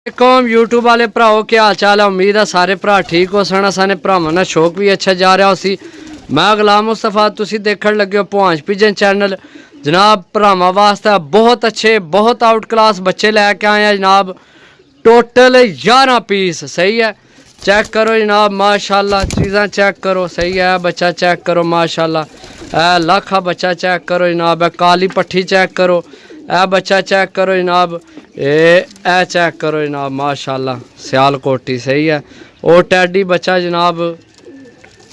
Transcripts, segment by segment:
कौम यूट्यूब वाले भराओ क्या हाल चाल है। उम्मीद है सारे भरा ठीक हो सन। साने भरावां दा शौक भी अच्छा जा रहा उसी। मैं गुलाम मुस्तफा, तुसी देखण लगे हो भांज पिजन चैनल। जनाब भरावां वास्ते बहुत अच्छे बहुत आउट क्लास बच्चे लैके आए हैं जनाब। Total 11 piece. सही है, चेक करो जनाब माशाल्लाह। चीज़ां चेक करो। सही है, बच्चा चेक करो माशाल्लाह। लाखा बच्चा चेक करो जनाब। काली पट्ठी चेक करो। बच्चा चेक करो जनाब। ए चेक करो जनाब माशाल्लाह सियालकोटी। सही है, और टैडी बच्चा जनाब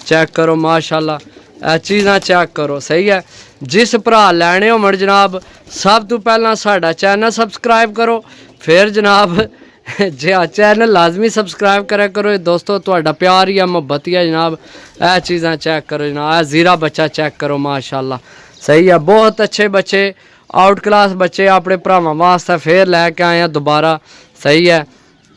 चेक करो माशाल्लाह। चीज़ां चेक करो। सही है, जिस भरा लैने होवन जनाब सब तो पहला साडा चैनल सबसक्राइब करो। फिर जनाब जी हाँ, चैनल लाजमी सबसक्राइब करा करो दोस्तों। तुहाडा प्यार ही है मुहब्बत ही है जनाब। चीज़ां चेक करो जनाब। ज़ीरा बच्चा चेक करो माशाल्लाह। सही है, बहुत अच्छे बच्चे आउट क्लास बच्चे अपने भरावां वास्ते फिर लैके आए हैं दोबारा। सही है,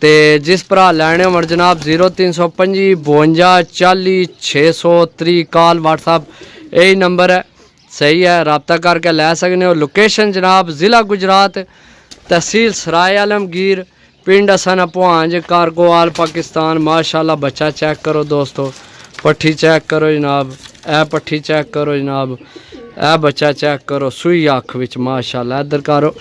तो जिस भरा लैने होवन जनाब 0325 52 40 630 कॉल व्हाट्सअप यही नंबर है। सही है, रबता करके लै सकते हो। लोकेशन जनाब ज़िला गुजरात, तहसील सराय आलमगीर, पिंड हसन भांज, कारगोवाल पाकिस्तान। माशाल्लाह बच्चा चेक करो दोस्तों। पट्ठी चेक करो जनाब। पट्ठी चेक करो जनाब। बच्चा चेक करो सुई अख विच माशाल्लाह। इधर करो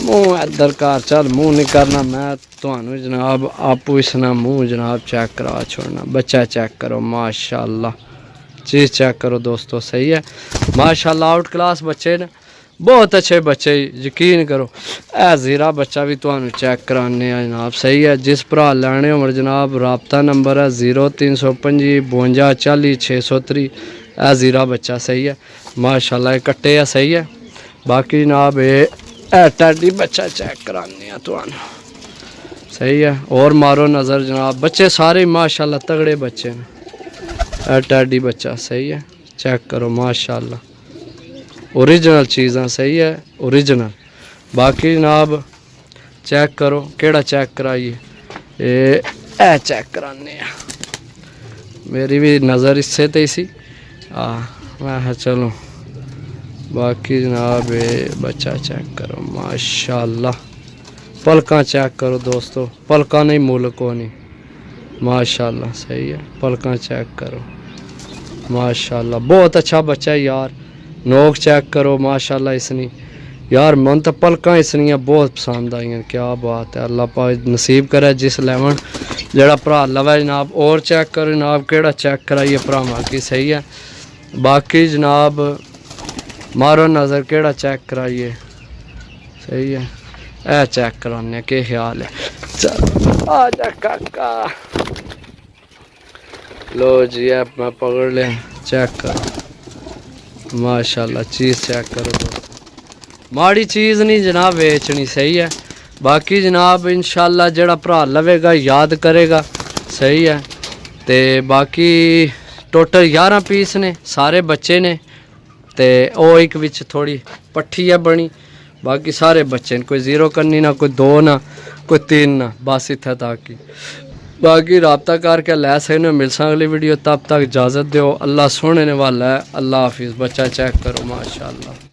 मुँह, इधर कर। चल मुँह नहीं करना मैं तुहानू जनाब, आपू इसना मुँह जनाब चेक करा छोड़ना। बच्चा चेक करो माशाल्लाह। चीज़ चेक करो दोस्तों। सही है माशाल्लाह, आउट क्लास बच्चे ने, बहुत अच्छे बच्चे, यकीन करो। ज़ीरा बच्चा भी तुहानू चेक कराने जनाब। सही है, जिस भरा लैने होवन जनाब राबता नंबर है 0325 52 40 630। ज़ीरा बच्चा। सही है माशाल्लाह, कट्टे है। सही है, बाकी जनाब ये टैडी बच्चा चेक कराने तुहानू। सही है, और मारो नज़र जनाब। बच्चे सारे माशाल्लाह तगड़े बच्चे ने। टैडी बच्चा। सही है, चेक करो माशाल्लाह, ओरिजिनल चीज़ां। सही है, ओरिजिनल। बाकी जनाब चेक करो, केड़ा चेक कराइए। ये चेक कराने मेरी भी नज़र इससे तो सी। मैं चलो बाकी जनाब ये बच्चा चेक करो माशाल्लाह। पलकां चेक करो दोस्तों, पलकां नहीं मुल्क को नहीं माशाल्लाह। सही है, पलकां चेक करो माशाल्लाह। बहुत अच्छा बच्चा है यार। नोक चेक करो माशाल्लाह इसनी यार। मन तो पलकां इसनिया बहुत पसंद आई। क्या बात है, अल्लाह पाक नसीब करे जिस लैवन जड़ा भरा लवे जनाब। और चेक करो जनाब, केड़ा चेक कराइए भरावां की। सही है, बाकी जनाब मारो नज़र, केड़ा चेक कराइए। सही है, चेक कराने के ख्याल है। चल आ जा काका। लो जी, मैं पकड़ लिया। चेक करो माशाल्लाह, चीज़ चेक करो दोस्तों। माड़ी चीज़ नहीं जनाब बेचनी। सही है, बाकी जनाब इंशाल्लाह जड़ा भरा लवेगा याद करेगा। सही है, तो बाकी टोटल 11 पीस ने, सारे बच्चे ने। तो वो एक विच थोड़ी पट्ठी है बनी, बाकी सारे बच्चे ने। कोई 0 करनी ना, कोई 2 ना, कोई 3 ना, बस इतना तक ही। बाकी रबता करके लै सकते हो। मिल अगली वीडियो, तब तक इजाज़त दो। अल्लाह सोने वाला है। अल्लाह हाफिज़। बच्चा चेक करो माशाल्लाह।